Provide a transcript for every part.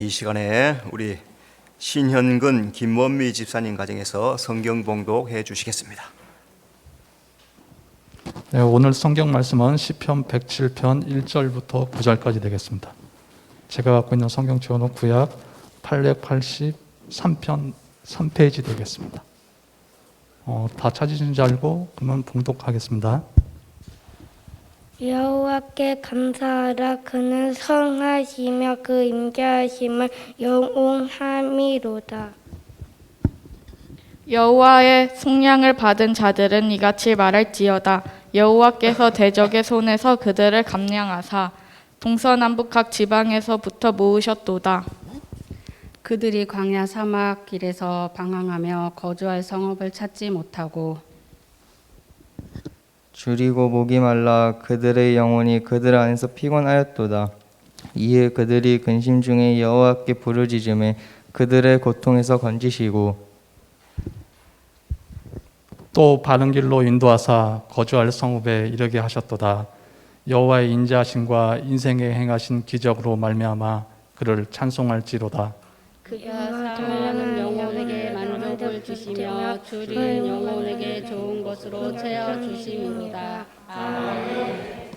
이 시간에 우리 신현근 김원미 집사님 가정에서 성경 봉독해 주시겠습니다. 네, 오늘 성경 말씀은 시편 107편 1절부터 9절까지 되겠습니다. 제가 갖고 있는 성경 지원은 구약 883편 3페이지 되겠습니다. 다 찾으신 줄 알고 그러면 봉독하겠습니다. 여호와께 감사하라. 그는 성하시며 그 임재하심은 영원함이로다. 여호와의 속량을 받은 자들은 이같이 말할지어다. 여호와께서 대적의 손에서 그들을 감량하사 동서남북 각 지방에서부터 모으셨도다. 그들이 광야 사막 길에서 방황하며 거주할 성읍을 찾지 못하고 줄이고 목이 말라 그들의 영혼이 그들 안에서 피곤하였도다. 이에 그들이 근심 중에 여호와께 부르짖음에 그들의 고통에서 건지시고 또 바른 길로 인도하사 거주할 성읍에 이르게 하셨도다. 여호와의 인자하심과 인생에 행하신 기적으로 말미암아 그를 찬송할지로다. 그가 사랑하는 영혼에게 만족을 주시며 줄인 영혼에게 좋은 것으로 채워 주심이로다. 아멘.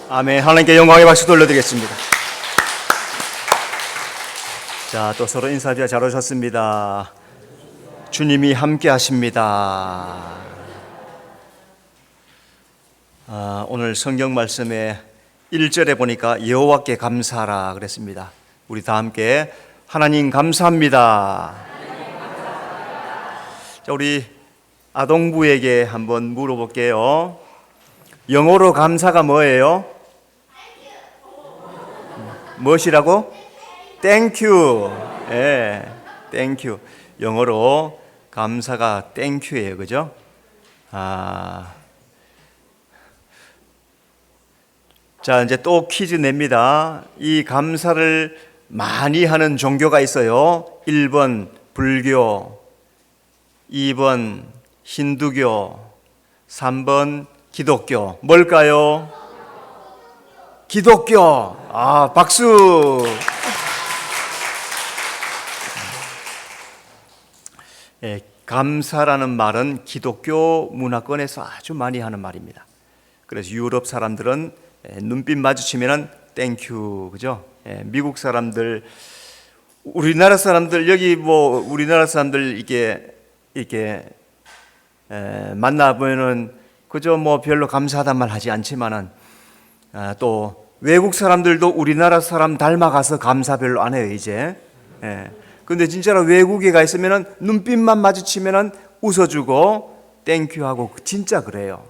아멘. 하나님께 영광의 박수 돌려드리겠습니다. 자, 또 서로 인사드려 잘 오셨습니다. 주님이 함께 하십니다. 오늘 성경 말씀에 1절에 보니까 여호와께 감사하라 그랬습니다. 우리 다 함께 하나님 감사합니다. 자, 우리 아동부에게 한번 물어볼게요. 영어로 감사가 뭐예요? 무엇이라고? 땡큐. 예, 땡큐. 영어로 감사가 땡큐예요. 그죠? 자, 이제 또 퀴즈 냅니다. 이 감사를 많이 하는 종교가 있어요. 1번 불교, 2번 힌두교, 3번 기독교. 뭘까요? 기독교. 박수. 예, 감사라는 말은 기독교 문화권에서 아주 많이 하는 말입니다. 그래서 유럽 사람들은 눈빛 마주치면은 땡큐, 그죠? 예, 미국 사람들, 우리나라 사람들, 여기 우리나라 사람들 이렇게 만나보면은 그저 뭐 별로 감사하단 말 하지 않지만은 또 외국 사람들도 우리나라 사람 닮아가서 감사 별로 안 해요 이제. 근데 진짜로 외국에 가 있으면은 눈빛만 마주치면은 웃어주고 땡큐 하고 진짜 그래요.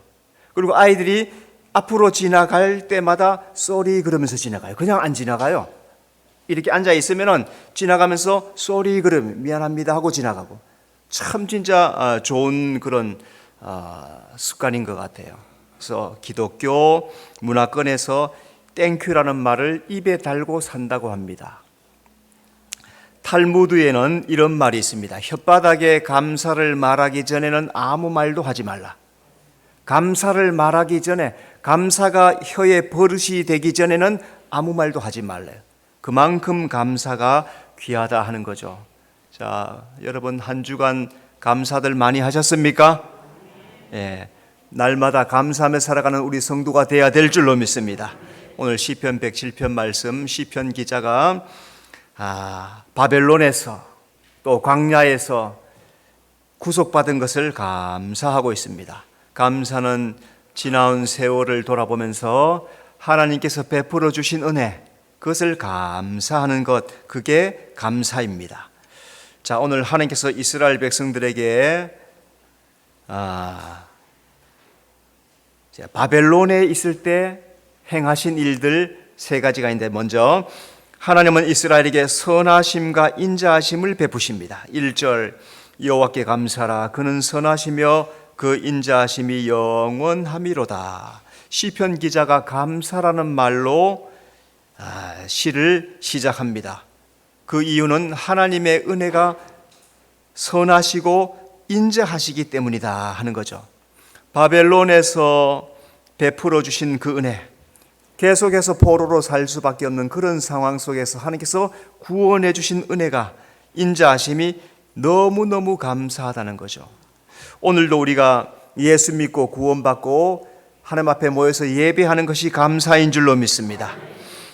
그리고 아이들이 앞으로 지나갈 때마다 쏘리 그러면서 지나가요. 그냥 안 지나가요. 이렇게 앉아 있으면은 지나가면서 쏘리 그러면 미안합니다 하고 지나가고. 참 진짜 좋은 그런 습관인 것 같아요. 그래서 기독교 문화권에서 땡큐라는 말을 입에 달고 산다고 합니다. 탈무드에는 이런 말이 있습니다. 혓바닥에 감사를 말하기 전에는 아무 말도 하지 말라. 감사를 말하기 전에, 감사가 혀의 버릇이 되기 전에는 아무 말도 하지 말래요. 그만큼 감사가 귀하다 하는 거죠. 자, 여러분 한 주간 감사들 많이 하셨습니까? 예, 날마다 감사하며 살아가는 우리 성도가 되어야 될 줄로 믿습니다. 오늘 시편 107편 말씀, 시편 기자가 바벨론에서 또 광야에서 구속받은 것을 감사하고 있습니다. 감사는 지나온 세월을 돌아보면서 하나님께서 베풀어 주신 은혜, 그것을 감사하는 것, 그게 감사입니다. 자, 오늘 하나님께서 이스라엘 백성들에게 바벨론에 있을 때 행하신 일들 세 가지가 있는데, 먼저 하나님은 이스라엘에게 선하심과 인자하심을 베푸십니다. 1절 여호와께 감사라, 그는 선하시며 그 인자하심이 영원함이로다. 시편 기자가 감사라는 말로 시를 시작합니다. 그 이유는 하나님의 은혜가 선하시고 인자하시기 때문이다 하는 거죠. 바벨론에서 베풀어 주신 그 은혜, 계속해서 포로로 살 수밖에 없는 그런 상황 속에서 하나님께서 구원해 주신 은혜가, 인자하심이 너무너무 감사하다는 거죠. 오늘도 우리가 예수 믿고 구원받고 하나님 앞에 모여서 예배하는 것이 감사인 줄로 믿습니다.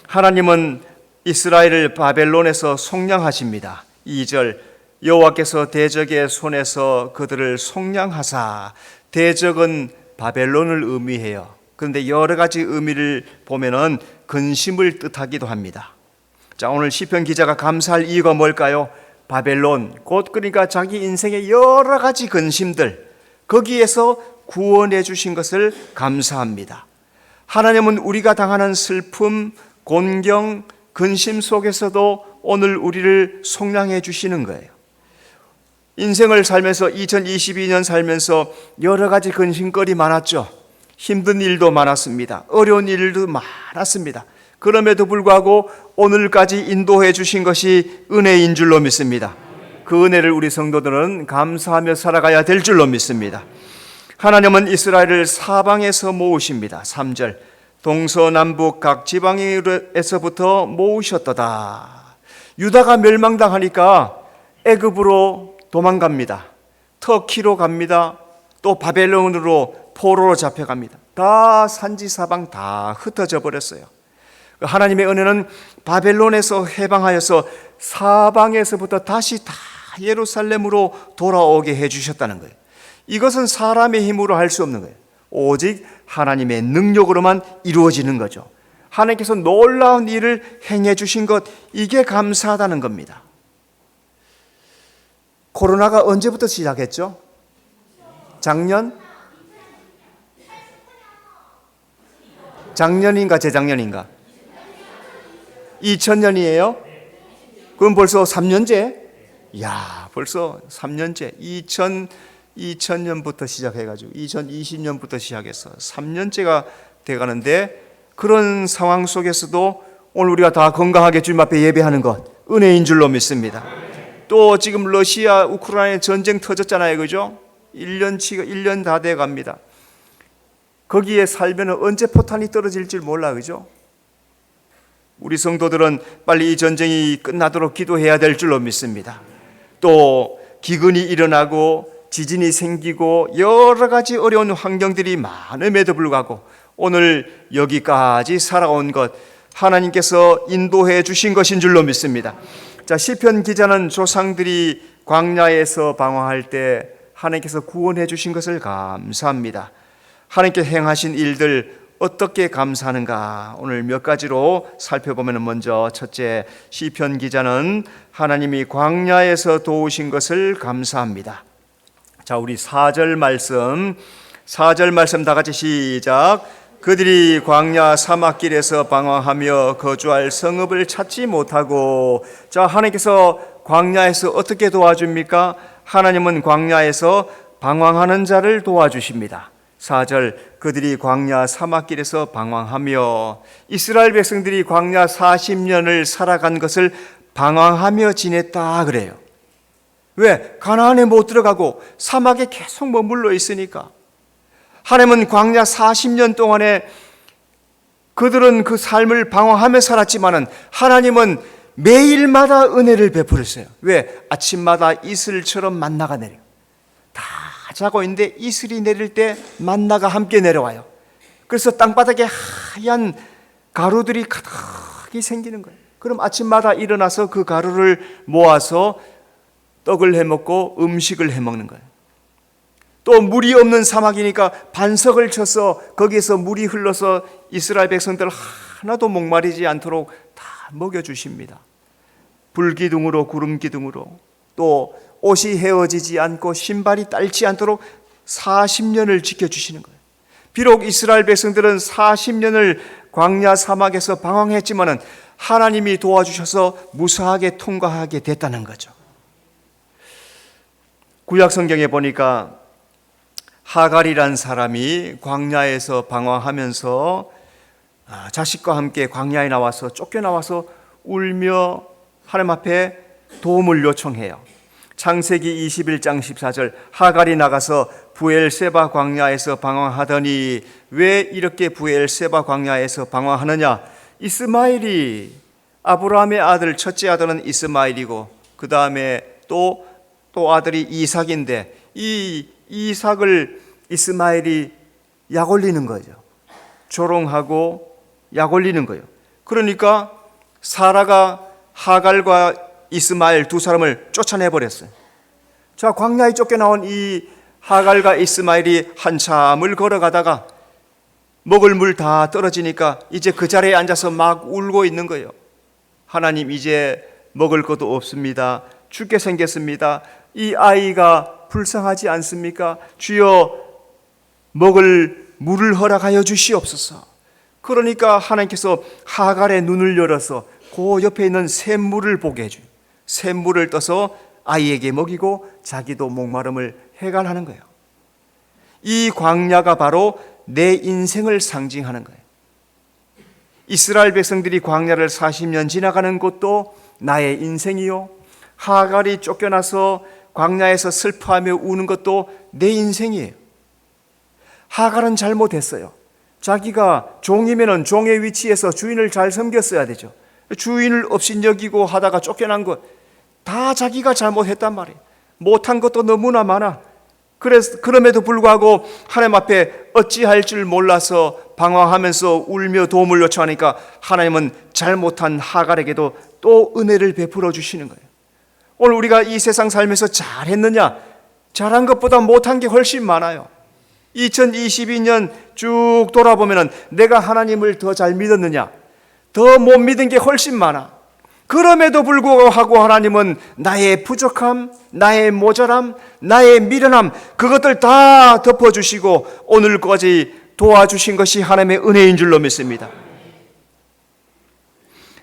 하나님은 이스라엘을 바벨론에서 속량하십니다. 2절 여호와께서 대적의 손에서 그들을 속량하사, 대적은 바벨론을 의미해요. 그런데 여러 가지 의미를 보면은 근심을 뜻하기도 합니다. 자, 오늘 시편 기자가 감사할 이유가 뭘까요? 바벨론, 곧 그러니까 자기 인생의 여러 가지 근심들, 거기에서 구원해 주신 것을 감사합니다. 하나님은 우리가 당하는 슬픔, 곤경, 근심 속에서도 오늘 우리를 속량해 주시는 거예요. 인생을 살면서 2022년 살면서 여러 가지 근심거리 많았죠. 힘든 일도 많았습니다. 어려운 일도 많았습니다. 그럼에도 불구하고 오늘까지 인도해 주신 것이 은혜인 줄로 믿습니다. 그 은혜를 우리 성도들은 감사하며 살아가야 될 줄로 믿습니다. 하나님은 이스라엘을 사방에서 모으십니다. 3절 동서남북 각 지방에서부터 모으셨도다. 유다가 멸망당하니까 애굽으로 도망갑니다. 터키로 갑니다. 또 바벨론으로 포로로 잡혀갑니다. 다 산지사방 다 흩어져 버렸어요. 하나님의 은혜는 바벨론에서 해방하여서 사방에서부터 다시 다 예루살렘으로 돌아오게 해주셨다는 거예요. 이것은 사람의 힘으로 할 수 없는 거예요. 오직 하나님의 능력으로만 이루어지는 거죠. 하나님께서 놀라운 일을 행해 주신 것, 이게 감사하다는 겁니다. 코로나가 언제부터 시작했죠? 작년인가 재작년인가? 2000년이에요? 그럼 벌써 3년째? 이야, 벌써 3년째. 2000년부터 시작해가지고 2020년부터 시작해서 3년째가 돼가는데, 그런 상황 속에서도 오늘 우리가 다 건강하게 주님 앞에 예배하는 것, 은혜인 줄로 믿습니다. 또 지금 러시아 우크라이나 전쟁 터졌잖아요, 그죠? 1년 다 돼 갑니다. 거기에 살면 언제 포탄이 떨어질 줄 몰라, 그죠? 우리 성도들은 빨리 이 전쟁이 끝나도록 기도해야 될 줄로 믿습니다. 또 기근이 일어나고 지진이 생기고 여러 가지 어려운 환경들이 많음에도 불구하고 오늘 여기까지 살아온 것, 하나님께서 인도해 주신 것인 줄로 믿습니다. 자, 시편 기자는 조상들이 광야에서 방황할 때 하나님께서 구원해 주신 것을 감사합니다. 하나님께 행하신 일들 어떻게 감사하는가? 오늘 몇 가지로 살펴보면 먼저 첫째, 시편 기자는 하나님이 광야에서 도우신 것을 감사합니다. 자, 우리 4절 말씀 다 같이 시작. 그들이 광야 사막길에서 방황하며 거주할 성읍을 찾지 못하고. 자, 하나님께서 광야에서 어떻게 도와줍니까? 하나님은 광야에서 방황하는 자를 도와주십니다. 4절, 그들이 광야 사막길에서 방황하며. 이스라엘 백성들이 광야 40년을 살아간 것을 방황하며 지냈다 그래요. 왜? 가나안에 못 들어가고 사막에 계속 머물러 있으니까. 하나님은 광야 40년 동안에 그들은 그 삶을 방황하며 살았지만은 하나님은 매일마다 은혜를 베풀었어요. 왜? 아침마다 이슬처럼 만나가 내려요. 다 자고 있는데 이슬이 내릴 때 만나가 함께 내려와요. 그래서 땅바닥에 하얀 가루들이 가득히 생기는 거예요. 그럼 아침마다 일어나서 그 가루를 모아서 떡을 해먹고 음식을 해먹는 거예요. 또 물이 없는 사막이니까 반석을 쳐서 거기에서 물이 흘러서 이스라엘 백성들 하나도 목마르지 않도록 다 먹여주십니다. 불기둥으로 구름기둥으로, 또 옷이 헤어지지 않고 신발이 딸지 않도록 40년을 지켜주시는 거예요. 비록 이스라엘 백성들은 40년을 광야 사막에서 방황했지만은 하나님이 도와주셔서 무사하게 통과하게 됐다는 거죠. 구약 성경에 보니까 하갈이란 사람이 광야에서 방황하면서 자식과 함께 광야에 나와서 쫓겨나와서 울며 하나님 앞에 도움을 요청해요. 창세기 21장 14절, 하갈이 나가서 부엘세바 광야에서 방황하더니. 왜 이렇게 부엘세바 광야에서 방황하느냐? 이스마엘이, 아브라함의 아들 첫째 아들은 이스마엘이고 그 다음에 또 아들이 이삭인데, 이 이삭을 이스마엘이 약 올리는 거죠. 조롱하고 약 올리는 거예요. 그러니까 사라가 하갈과 이스마엘 두 사람을 쫓아내버렸어요. 자, 광야에 쫓겨나온 이 하갈과 이스마엘이 한참을 걸어가다가 먹을 물 다 떨어지니까 이제 그 자리에 앉아서 막 울고 있는 거예요. 하나님, 이제 먹을 것도 없습니다. 죽게 생겼습니다. 이 아이가 불쌍하지 않습니까? 주여, 먹을 물을 허락하여 주시옵소서. 그러니까 하나님께서 하갈의 눈을 열어서 그 옆에 있는 샘물을 보게 해줘요. 샘물을 떠서 아이에게 먹이고 자기도 목마름을 해결하는 거예요. 이 광야가 바로 내 인생을 상징하는 거예요. 이스라엘 백성들이 광야를 40년 지나가는 것도 나의 인생이요, 하갈이 쫓겨나서 광야에서 슬퍼하며 우는 것도 내 인생이에요. 하갈은 잘못했어요. 자기가 종이면은 종의 위치에서 주인을 잘 섬겼어야 되죠. 주인을 업신여기고 하다가 쫓겨난 것 다 자기가 잘못했단 말이에요. 못한 것도 너무나 많아. 그럼에도 불구하고 하나님 앞에 어찌할 줄 몰라서 방황하면서 울며 도움을 요청하니까 하나님은 잘못한 하갈에게도 또 은혜를 베풀어 주시는 거예요. 오늘 우리가 이 세상 살면서 잘했느냐? 잘한 것보다 못한 게 훨씬 많아요. 2022년 쭉 돌아보면 내가 하나님을 더 잘 믿었느냐? 더 못 믿은 게 훨씬 많아. 그럼에도 불구하고 하나님은 나의 부족함, 나의 모자람, 나의 미련함, 그것들 다 덮어주시고 오늘까지 도와주신 것이 하나님의 은혜인 줄로 믿습니다.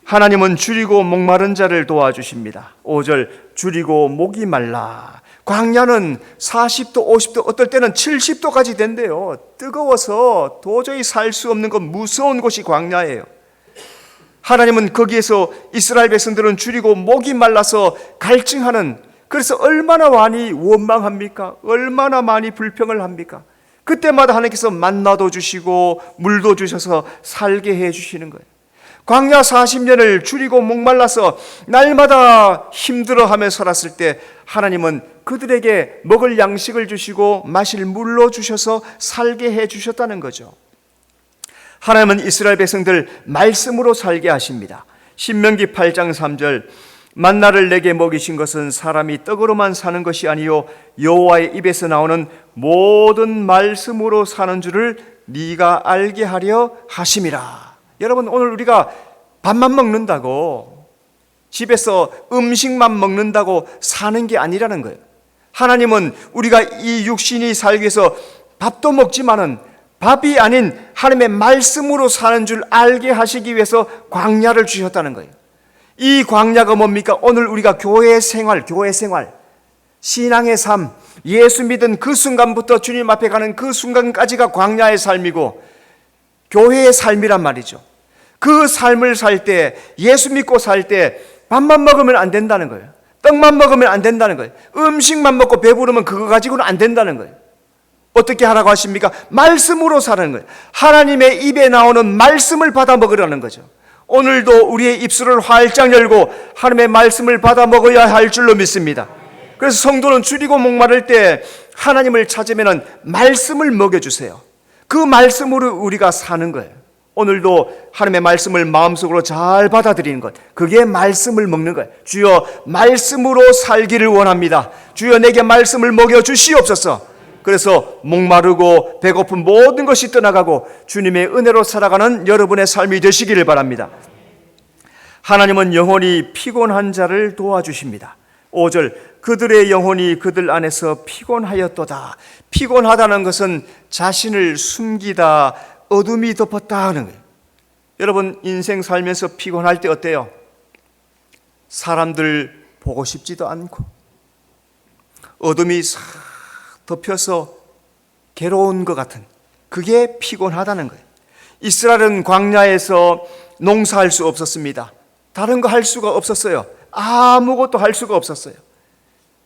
하나님은 줄이고 목마른 자를 도와주십니다. 5절, 줄이고 목이 말라. 광야는 40도, 50도, 어떨 때는 70도까지 된대요. 뜨거워서 도저히 살 수 없는 것, 무서운 곳이 광야예요. 하나님은 거기에서 이스라엘 백성들은 줄이고 목이 말라서 갈증하는, 그래서 얼마나 많이 원망합니까? 얼마나 많이 불평을 합니까? 그때마다 하나님께서 만나도 주시고 물도 주셔서 살게 해 주시는 거예요. 광야 40년을 줄이고 목말라서 날마다 힘들어하며 살았을 때 하나님은 그들에게 먹을 양식을 주시고 마실 물로 주셔서 살게 해 주셨다는 거죠. 하나님은 이스라엘 백성들 말씀으로 살게 하십니다. 신명기 8장 3절, 만나를 내게 먹이신 것은 사람이 떡으로만 사는 것이 아니요 여호와의 입에서 나오는 모든 말씀으로 사는 줄을 네가 알게 하려 하심이라. 여러분, 오늘 우리가 밥만 먹는다고, 집에서 음식만 먹는다고 사는 게 아니라는 거예요. 하나님은 우리가 이 육신이 살기 위해서 밥도 먹지만은 밥이 아닌 하나님의 말씀으로 사는 줄 알게 하시기 위해서 광야를 주셨다는 거예요. 이 광야가 뭡니까? 오늘 우리가 교회 생활, 신앙의 삶, 예수 믿은 그 순간부터 주님 앞에 가는 그 순간까지가 광야의 삶이고 교회의 삶이란 말이죠. 그 삶을 살 때, 예수 믿고 살 때 밥만 먹으면 안 된다는 거예요. 떡만 먹으면 안 된다는 거예요. 음식만 먹고 배부르면 그거 가지고는 안 된다는 거예요. 어떻게 하라고 하십니까? 말씀으로 사는 거예요. 하나님의 입에 나오는 말씀을 받아 먹으라는 거죠. 오늘도 우리의 입술을 활짝 열고 하나님의 말씀을 받아 먹어야 할 줄로 믿습니다. 그래서 성도는 줄이고 목마를 때 하나님을 찾으면 말씀을 먹여주세요. 그 말씀으로 우리가 사는 거예요. 오늘도 하나님의 말씀을 마음속으로 잘 받아들이는 것, 그게 말씀을 먹는 거예요. 주여, 말씀으로 살기를 원합니다. 주여, 내게 말씀을 먹여주시옵소서. 그래서 목마르고 배고픈 모든 것이 떠나가고 주님의 은혜로 살아가는 여러분의 삶이 되시기를 바랍니다. 하나님은 영혼이 피곤한 자를 도와주십니다. 5절, 그들의 영혼이 그들 안에서 피곤하였도다. 피곤하다는 것은 자신을 숨기다, 어둠이 덮었다 하는 거예요. 여러분, 인생 살면서 피곤할 때 어때요? 사람들 보고 싶지도 않고 어둠이 싹 덮여서 괴로운 것 같은, 그게 피곤하다는 거예요. 이스라엘은 광야에서 농사할 수 없었습니다. 다른 거 할 수가 없었어요. 아무것도 할 수가 없었어요.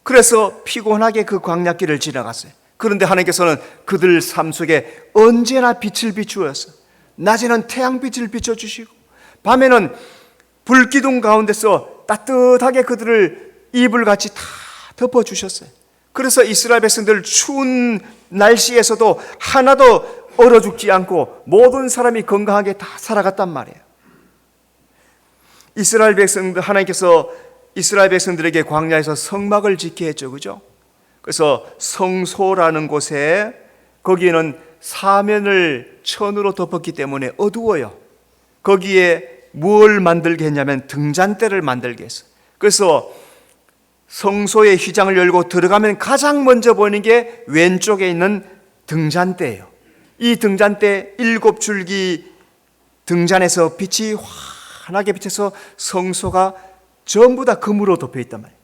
그래서 피곤하게 그 광야길을 지나갔어요. 그런데 하나님께서는 그들 삶 속에 언제나 빛을 비추었어요. 낮에는 태양빛을 비춰주시고 밤에는 불기둥 가운데서 따뜻하게 그들을 이불같이 다 덮어주셨어요. 그래서 이스라엘 백성들 추운 날씨에서도 하나도 얼어 죽지 않고 모든 사람이 건강하게 다 살아갔단 말이에요. 이스라엘 백성들, 하나님께서 이스라엘 백성들에게 광야에서 성막을 짓게 했죠, 그죠? 그래서 성소라는 곳에, 거기에는 사면을 천으로 덮었기 때문에 어두워요. 거기에 뭘 만들게 했냐면 등잔대를 만들게 했어요. 그래서 성소의 휘장을 열고 들어가면 가장 먼저 보이는 게 왼쪽에 있는 등잔대예요. 이 등잔대 7줄기 등잔에서 빛이 환하게 비쳐서 성소가 전부 다 금으로 덮여 있단 말이에요.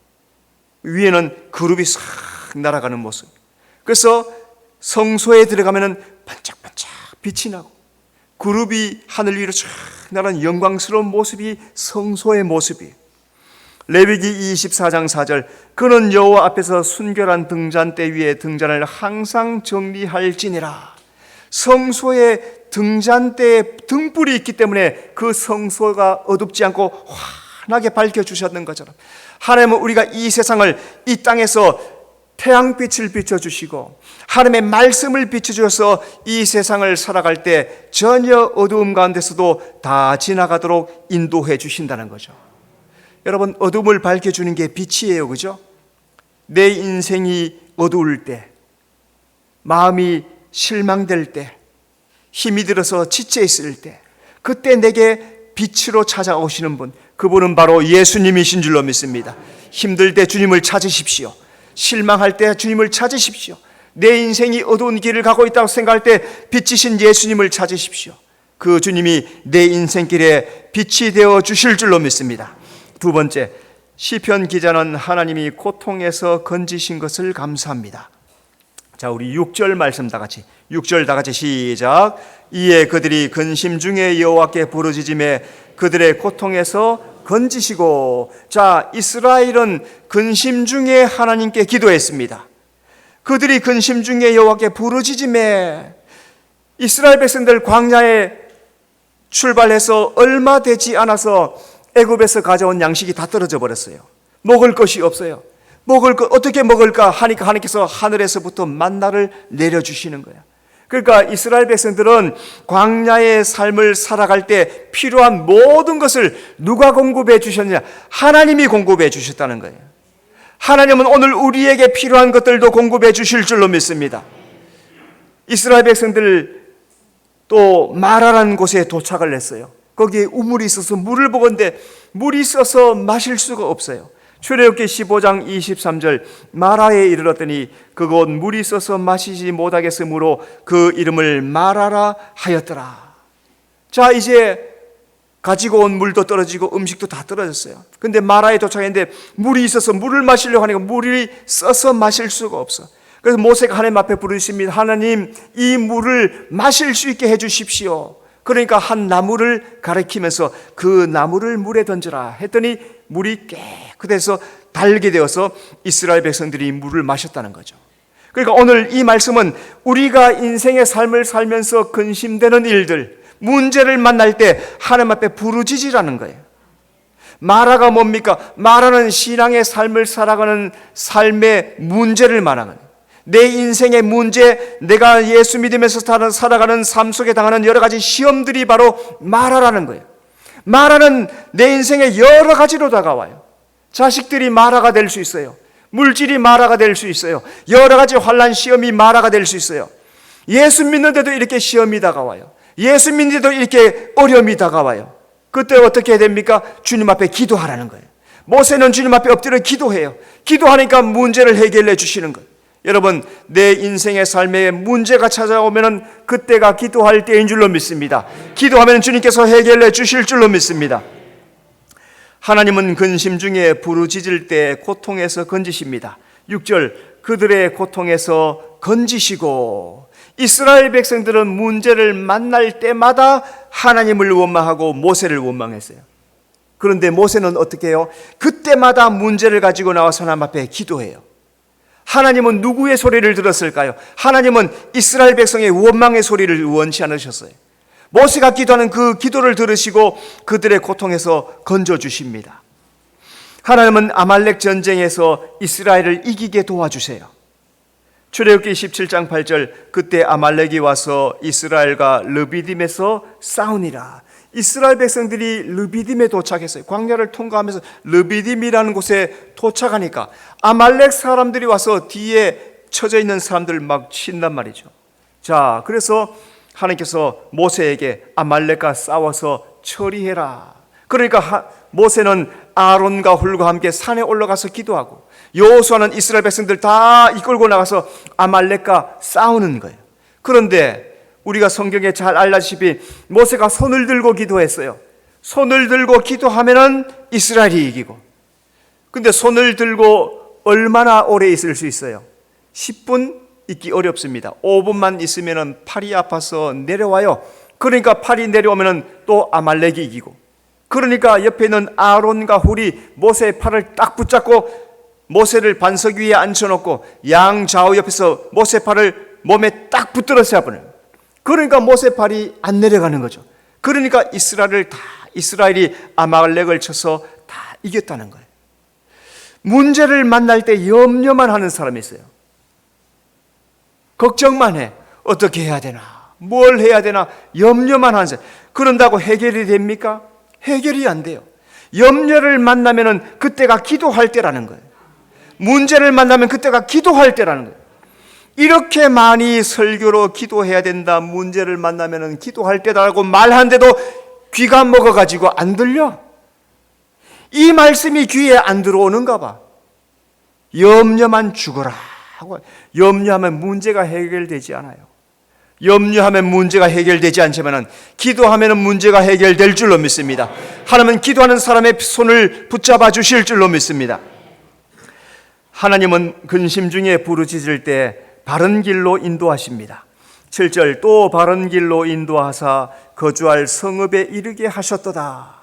위에는 그룹이 싹 날아가는 모습. 그래서 성소에 들어가면 반짝반짝 빛이 나고 그룹이 하늘 위로 쫙 날아가는 영광스러운 모습이 성소의 모습이에요. 레위기 24장 4절, 그는 여호와 앞에서 순결한 등잔대 위에 등잔을 항상 정리할지니라. 성소에 등잔대에 등불이 있기 때문에 그 성소가 어둡지 않고 환하게 밝혀주셨는 것처럼 하나님은 우리가 이 세상을, 이 땅에서 태양빛을 비춰주시고 하나님의 말씀을 비춰주셔서 이 세상을 살아갈 때 전혀 어두움 가운데서도 다 지나가도록 인도해 주신다는 거죠. 여러분, 어둠을 밝혀주는 게 빛이에요, 그죠? 내 인생이 어두울 때, 마음이 실망될 때, 힘이 들어서 지쳐 있을 때, 그때 내게 빛으로 찾아오시는 분, 그분은 바로 예수님이신 줄로 믿습니다. 힘들 때 주님을 찾으십시오. 실망할 때 주님을 찾으십시오. 내 인생이 어두운 길을 가고 있다고 생각할 때 빛이신 예수님을 찾으십시오. 그 주님이 내 인생길에 빛이 되어 주실 줄로 믿습니다. 두 번째, 시편 기자는 하나님이 고통에서 건지신 것을 감사합니다. 자, 우리 6절 말씀 다 같이, 6절 다 같이 시작. 이에 그들이 근심 중에 여호와께 부르짖음에 그들의 고통에서 건지시고. 자, 이스라엘은 근심 중에 하나님께 기도했습니다. 그들이 근심 중에 여호와께 부르짖음에, 이스라엘 백성들 광야에 출발해서 얼마 되지 않아서 애굽에서 가져온 양식이 다 떨어져 버렸어요. 먹을 것이 없어요. 어떻게 먹을까 하니까 하나님께서 하늘에서부터 만나를 내려주시는 거야. 그러니까 이스라엘 백성들은 광야의 삶을 살아갈 때 필요한 모든 것을 누가 공급해 주셨느냐? 하나님이 공급해 주셨다는 거예요. 하나님은 오늘 우리에게 필요한 것들도 공급해 주실 줄로 믿습니다. 이스라엘 백성들 또 마라라는 곳에 도착을 했어요. 거기에 우물이 있어서 물을 먹었는데 물이 있어서 마실 수가 없어요. 출애굽기 15장 23절 마라에 이르렀더니 그곳 물이 있어서 마시지 못하겠으므로 그 이름을 마라라 하였더라. 자, 이제 가지고 온 물도 떨어지고 음식도 다 떨어졌어요. 근데 마라에 도착했는데 물이 있어서 물을 마시려고 하니까 물이 써서 마실 수가 없어. 그래서 모세가 하나님 앞에 부르십니다. 하나님, 이 물을 마실 수 있게 해주십시오. 그러니까 한 나무를 가리키면서 그 나무를 물에 던져라 했더니 물이 깨끗해서 달게 되어서 이스라엘 백성들이 물을 마셨다는 거죠. 그러니까 오늘 이 말씀은 우리가 인생의 삶을 살면서 근심되는 일들, 문제를 만날 때 하나님 앞에 부르짖으라는 거예요. 마라가 뭡니까? 마라는 신앙의 삶을 살아가는 삶의 문제를 말하는 거예요. 내 인생의 문제, 내가 예수 믿으면서 살아가는 삶 속에 당하는 여러 가지 시험들이 바로 마라라는 거예요. 마라는 내 인생에 여러 가지로 다가와요. 자식들이 마라가 될 수 있어요. 물질이 마라가 될 수 있어요. 여러 가지 환난 시험이 마라가 될 수 있어요. 예수 믿는데도 이렇게 시험이 다가와요. 예수 믿는데도 이렇게 어려움이 다가와요. 그때 어떻게 해야 됩니까? 주님 앞에 기도하라는 거예요. 모세는 주님 앞에 엎드려 기도해요. 기도하니까 문제를 해결해 주시는 거예요. 여러분, 내 인생의 삶에 문제가 찾아오면 그때가 기도할 때인 줄로 믿습니다. 기도하면 주님께서 해결해 주실 줄로 믿습니다. 하나님은 근심 중에 부르짖을 때 고통에서 건지십니다. 6절, 그들의 고통에서 건지시고. 이스라엘 백성들은 문제를 만날 때마다 하나님을 원망하고 모세를 원망했어요. 그런데 모세는 어떻게 해요? 그때마다 문제를 가지고 나와서 하나님 앞에 기도해요. 하나님은 누구의 소리를 들었을까요? 하나님은 이스라엘 백성의 원망의 소리를 원치 않으셨어요. 모세가 기도하는 그 기도를 들으시고 그들의 고통에서 건져주십니다. 하나님은 아말렉 전쟁에서 이스라엘을 이기게 도와주세요. 출애굽기 17장 8절, 그때 아말렉이 와서 이스라엘과 르비딤에서 싸우니라. 이스라엘 백성들이 르비딤에 도착했어요. 광야를 통과하면서 르비딤이라는 곳에 도착하니까 아말렉 사람들이 와서 뒤에 쳐져 있는 사람들을 막 친단 말이죠. 자, 그래서 하나님께서 모세에게 아말렉과 싸워서 처리해라. 그러니까 모세는 아론과 훌과 함께 산에 올라가서 기도하고 여호수아는 이스라엘 백성들 다 이끌고 나가서 아말렉과 싸우는 거예요. 그런데 우리가 성경에 잘 알다시피 모세가 손을 들고 기도했어요. 손을 들고 기도하면은 이스라엘이 이기고. 근데 손을 들고 얼마나 오래 있을 수 있어요? 10분 있기 어렵습니다. 5분만 있으면은 팔이 아파서 내려와요. 그러니까 팔이 내려오면은 또 아말렉이 이기고. 그러니까 옆에 있는 아론과 훌이 모세의 팔을 딱 붙잡고 모세를 반석 위에 앉혀놓고 양 좌우 옆에서 모세 팔을 몸에 딱 붙들어 세워버려요. 그러니까 모세 팔이 안 내려가는 거죠. 그러니까 이스라엘이 아말렉을 쳐서 다 이겼다는 거예요. 문제를 만날 때 염려만 하는 사람이 있어요. 걱정만 해. 어떻게 해야 되나? 뭘 해야 되나? 염려만 하는 사람. 그런다고 해결이 됩니까? 해결이 안 돼요. 염려를 만나면은 그때가 기도할 때라는 거예요. 문제를 만나면 그때가 기도할 때라는 거예요. 이렇게 많이 설교로 기도해야 된다, 문제를 만나면 기도할 때다라고 말하는데도 귀가 먹어가지고 안 들려. 이 말씀이 귀에 안 들어오는가 봐. 염려만 죽어라 하고, 염려하면 문제가 해결되지 않아요. 염려하면 문제가 해결되지 않지만 기도하면 문제가 해결될 줄로 믿습니다. 하나님은 기도하는 사람의 손을 붙잡아 주실 줄로 믿습니다. 하나님은 근심 중에 부르짖을 때 바른 길로 인도하십니다. 7절, 또 바른 길로 인도하사 거주할 성읍에 이르게 하셨도다.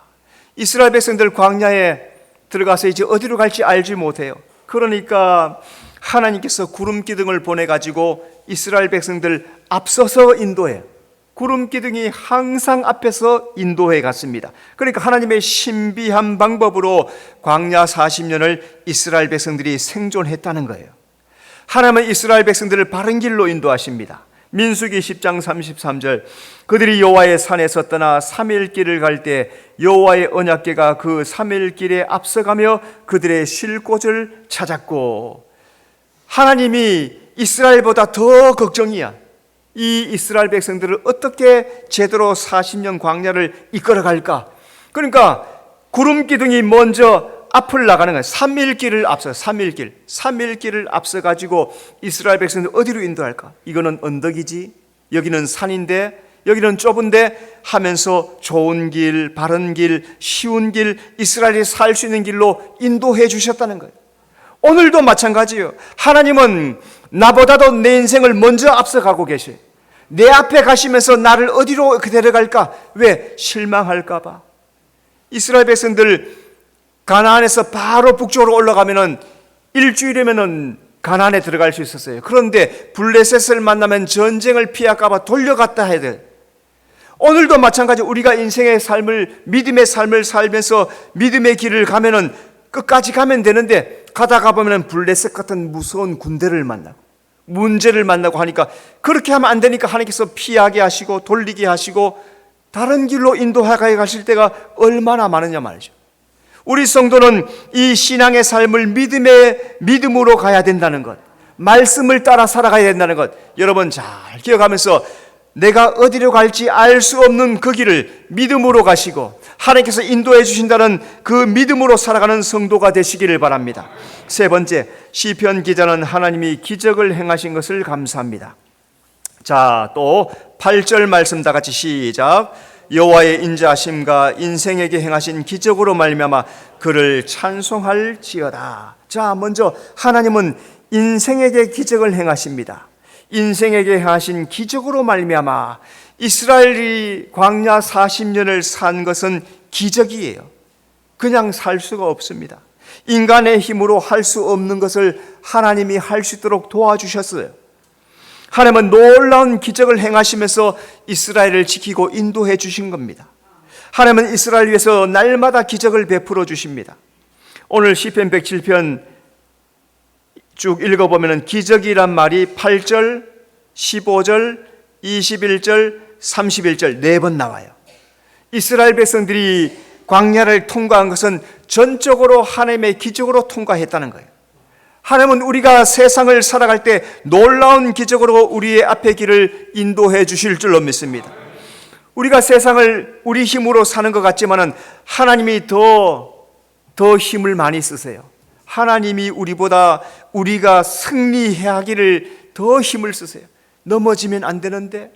이스라엘 백성들 광야에 들어가서 이제 어디로 갈지 알지 못해요. 그러니까 하나님께서 구름 기둥을 보내가지고 이스라엘 백성들 앞서서 인도해요. 구름 기둥이 항상 앞에서 인도해 갔습니다. 그러니까 하나님의 신비한 방법으로 광야 40년을 이스라엘 백성들이 생존했다는 거예요. 하나님은 이스라엘 백성들을 바른 길로 인도하십니다. 민수기 10장 33절 그들이 여호와의 산에서 떠나 3일 길을 갈 때 여호와의 언약궤가 그 3일 길에 앞서가며 그들의 쉴 곳을 찾았고, 하나님이 이스라엘보다 더 걱정이야. 이 이스라엘 백성들을 어떻게 제대로 40년 광야를 이끌어갈까? 그러니까 구름 기둥이 먼저 앞을 나가는 거예요. 3일 길을 앞서, 3일 길을 앞서 가지고 이스라엘 백성들 어디로 인도할까? 이거는 언덕이지, 여기는 산인데, 여기는 좁은데 하면서 좋은 길, 바른 길, 쉬운 길, 이스라엘이 살 수 있는 길로 인도해 주셨다는 거예요. 오늘도 마찬가지예요. 하나님은 나보다도 내 인생을 먼저 앞서가고 계셔요. 내 앞에 가시면서 나를 어디로 데려갈까? 왜? 실망할까 봐. 이스라엘 백성들 가나안에서 바로 북쪽으로 올라가면은 일주일이면은 가나안에 들어갈 수 있었어요. 그런데 블레셋을 만나면 전쟁을 피할까 봐 돌려갔다 해야 돼. 오늘도 마찬가지. 우리가 인생의 삶을, 믿음의 삶을 살면서 믿음의 길을 가면은 끝까지 가면 되는데, 가다가 보면 블레셋 같은 무서운 군대를 만나고 문제를 만나고 하니까, 그렇게 하면 안 되니까 하나님께서 피하게 하시고 돌리게 하시고 다른 길로 인도하게 가실 때가 얼마나 많으냐 말이죠. 우리 성도는 이 신앙의 삶을 믿음으로 가야 된다는 것, 말씀을 따라 살아가야 된다는 것, 여러분 잘 기억하면서 내가 어디로 갈지 알 수 없는 그 길을 믿음으로 가시고 하나님께서 인도해 주신다는 그 믿음으로 살아가는 성도가 되시기를 바랍니다. 세 번째, 시편 기자는 하나님이 기적을 행하신 것을 감사합니다. 자, 또 8절 말씀 다 같이 시작. 여호와의 인자하심과 인생에게 행하신 기적으로 말미암아 그를 찬송할지어다. 자, 먼저 하나님은 인생에게 기적을 행하십니다. 인생에게 행하신 기적으로 말미암아 이스라엘이 광야 40년을 산 것은 기적이에요. 그냥 살 수가 없습니다. 인간의 힘으로 할 수 없는 것을 하나님이 할 수 있도록 도와주셨어요. 하나님은 놀라운 기적을 행하시면서 이스라엘을 지키고 인도해 주신 겁니다. 하나님은 이스라엘 위해서 날마다 기적을 베풀어 주십니다. 오늘 시편 107편 쭉 읽어보면 기적이란 말이 8절, 15절, 21절, 31절 4번 나와요. 이스라엘 백성들이 광야를 통과한 것은 전적으로 하나님의 기적으로 통과했다는 거예요. 하나님은 우리가 세상을 살아갈 때 놀라운 기적으로 우리의 앞의 길을 인도해 주실 줄로 믿습니다. 우리가 세상을 우리 힘으로 사는 것 같지만은 하나님이 더 힘을 많이 쓰세요. 하나님이 우리가 승리해야 하기를 더 힘을 쓰세요. 넘어지면 안 되는데,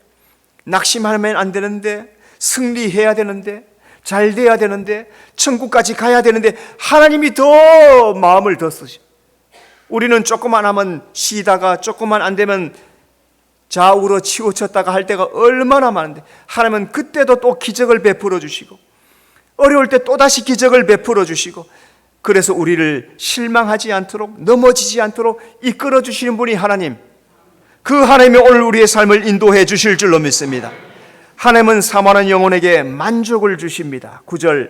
낙심하면 안 되는데, 승리해야 되는데, 잘 돼야 되는데, 천국까지 가야 되는데 하나님이 더 마음을 더 쓰셔. 우리는 조금만 하면 쉬다가 조금만 안 되면 좌우로 치우쳤다가 할 때가 얼마나 많은데, 하나님은 그때도 또 기적을 베풀어 주시고 어려울 때 또다시 기적을 베풀어 주시고, 그래서 우리를 실망하지 않도록, 넘어지지 않도록 이끌어 주시는 분이 하나님, 그 하나님이 오늘 우리의 삶을 인도해 주실 줄로 믿습니다. 하나님은 사모하는 영혼에게 만족을 주십니다. 9절,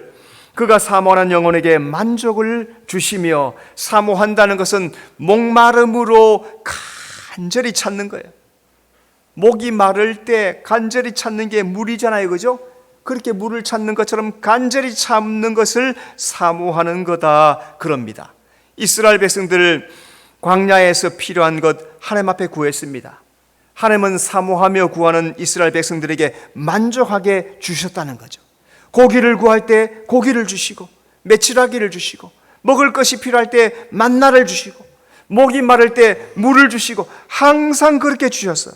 그가 사모하는 영혼에게 만족을 주시며, 사모한다는 것은 목마름으로 간절히 찾는 거예요. 목이 마를 때 간절히 찾는 게 물이잖아요, 그죠? 그렇게 물을 찾는 것처럼 간절히 찾는 것을 사모하는 거다, 그럽니다. 이스라엘 백성들 광야에서 필요한 것 하나님 앞에 구했습니다. 하나님은 사모하며 구하는 이스라엘 백성들에게 만족하게 주셨다는 거죠. 고기를 구할 때 고기를 주시고, 메추라기를 주시고, 먹을 것이 필요할 때 만나를 주시고, 목이 마를 때 물을 주시고, 항상 그렇게 주셨어요.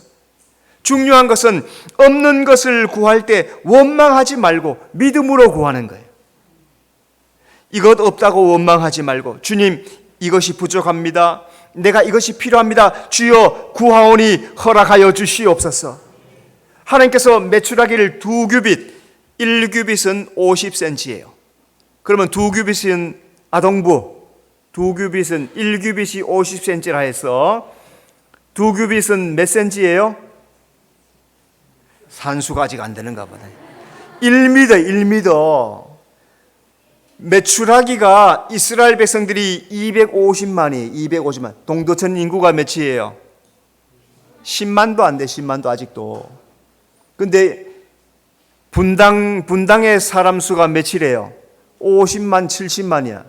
중요한 것은 없는 것을 구할 때 원망하지 말고 믿음으로 구하는 거예요. 이것 없다고 원망하지 말고, 주님 이것이 부족합니다, 내가 이것이 필요합니다, 주여 구하오니 허락하여 주시옵소서. 하나님께서 메추라기를 2규빗, 1규빗은 50cm예요. 그러면 2규빗은 아동부, 2규빗은 1규빗이 50cm라 해서 2규빗은 몇 cm예요? 산수가 아직 안 되는가 보네. 1m. 메추라기가 이스라엘 백성들이 250만. 동두천 인구가 몇이에요? 10만도 안 돼. 10만도 아직도. 근데 분당의 사람 수가 며칠이에요? 50만, 70만이야.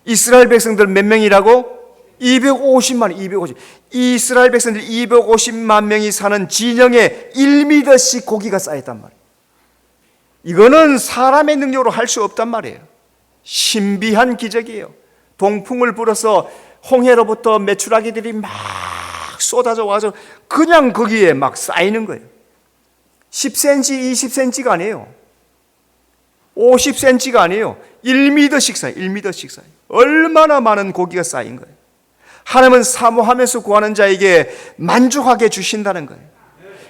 이스라엘 백성들 몇 명이라고? 250만, 250. 이스라엘 백성들 250만 명이 사는 진영에 1미터씩 고기가 쌓였단 말이에요. 이거는 사람의 능력으로 할 수 없단 말이에요. 신비한 기적이에요. 동풍을 불어서 홍해로부터 메추라기들이 막 쏟아져 와서 그냥 거기에 막 쌓이는 거예요. 10cm, 20cm가 아니에요. 50cm가 아니에요. 1미터씩 쌓여요. 1미터씩 쌓여요. 얼마나 많은 고기가 쌓인 거예요. 하나님은 사모하면서 구하는 자에게 만족하게 주신다는 거예요.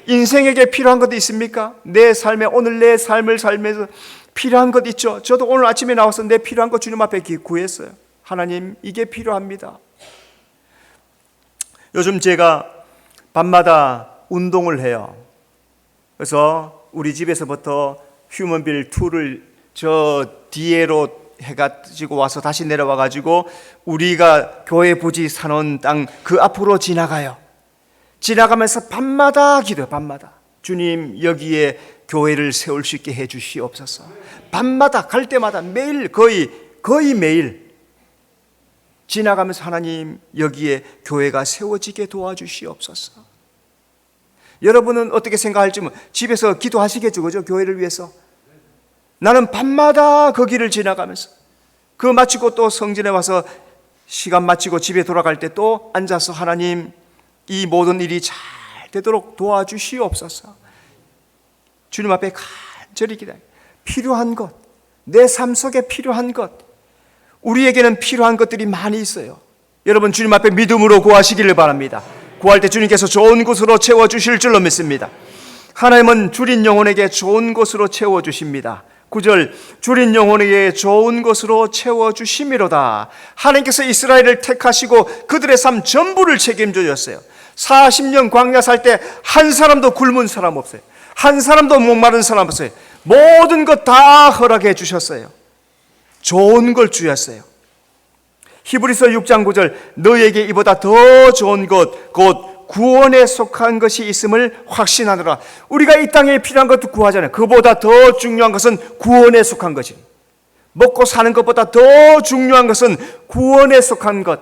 인생에게 필요한 것도 있습니까? 내 삶에, 오늘 내 삶을 살면서 필요한 것 있죠. 저도 오늘 아침에 나와서 내 필요한 것 주님 앞에 구했어요. 하나님, 이게 필요합니다. 요즘 제가 밤마다 운동을 해요. 그래서 우리 집에서부터 휴먼빌 2를 저 뒤에로 해가지고 와서 다시 내려와가지고 우리가 교회 부지 사놓은 땅 그 앞으로 지나가요. 지나가면서 밤마다 기도해요. 밤마다. 주님, 여기에 교회를 세울 수 있게 해 주시옵소서. 밤마다 갈 때마다 매일 거의 매일 지나가면서 하나님, 여기에 교회가 세워지게 도와주시옵소서. 여러분은 어떻게 생각할지 집에서 기도하시겠죠, 그죠? 교회를 위해서. 나는 밤마다 거기를 지나가면서 그 마치고 또 성전에 와서 시간 마치고 집에 돌아갈 때 또 앉아서 하나님, 이 모든 일이 잘 되도록 도와주시옵소서. 주님 앞에 간절히 기도해요. 필요한 것, 내 삶 속에 필요한 것, 우리에게는 필요한 것들이 많이 있어요. 여러분, 주님 앞에 믿음으로 구하시기를 바랍니다. 구할 때 주님께서 좋은 곳으로 채워주실 줄로 믿습니다. 하나님은 줄인 영혼에게 좋은 곳으로 채워주십니다. 9절, 줄인 영혼에게 좋은 것으로 채워주심이로다. 하나님께서 이스라엘을 택하시고 그들의 삶 전부를 책임져 줬어요. 40년 광야 살 때 한 사람도 굶은 사람 없어요. 한 사람도 목마른 사람 없어요. 모든 것 다 허락해 주셨어요. 좋은 걸 주셨어요. 히브리서 6장 9절, 너에게 이보다 더 좋은 것, 곧 구원에 속한 것이 있음을 확신하노라. 우리가 이 땅에 필요한 것도 구하잖아요. 그보다 더 중요한 것은 구원에 속한 것이. 먹고 사는 것보다 더 중요한 것은 구원에 속한 것,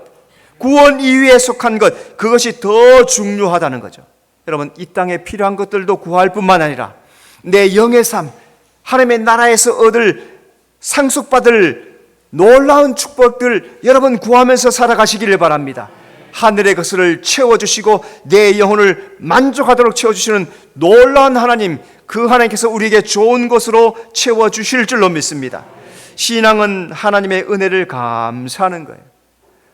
구원 이후에 속한 것, 그것이 더 중요하다는 거죠. 여러분, 이 땅에 필요한 것들도 구할 뿐만 아니라 내 영의 삶, 하나님의 나라에서 얻을 상속받을 놀라운 축복들 여러분 구하면서 살아가시기를 바랍니다. 하늘의 것을 채워주시고 내 영혼을 만족하도록 채워주시는 놀라운 하나님, 그 하나님께서 우리에게 좋은 것으로 채워주실 줄로 믿습니다. 신앙은 하나님의 은혜를 감사하는 거예요.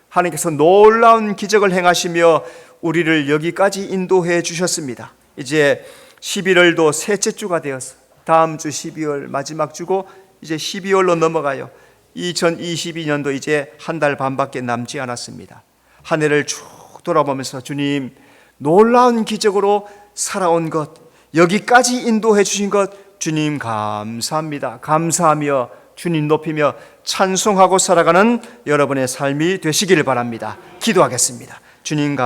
하나님께서 놀라운 기적을 행하시며 우리를 여기까지 인도해 주셨습니다. 이제 11월도 셋째 주가 되었어요. 다음 주 12월 마지막 주고 이제 12월로 넘어가요. 2022년도 이제 한 달 반밖에 남지 않았습니다. 한 해를 쭉 돌아보면서 주님, 놀라운 기적으로 살아온 것, 여기까지 인도해 주신 것 주님 감사합니다. 감사하며 주님 높이며 찬송하고 살아가는 여러분의 삶이 되시기를 바랍니다. 기도하겠습니다. 주님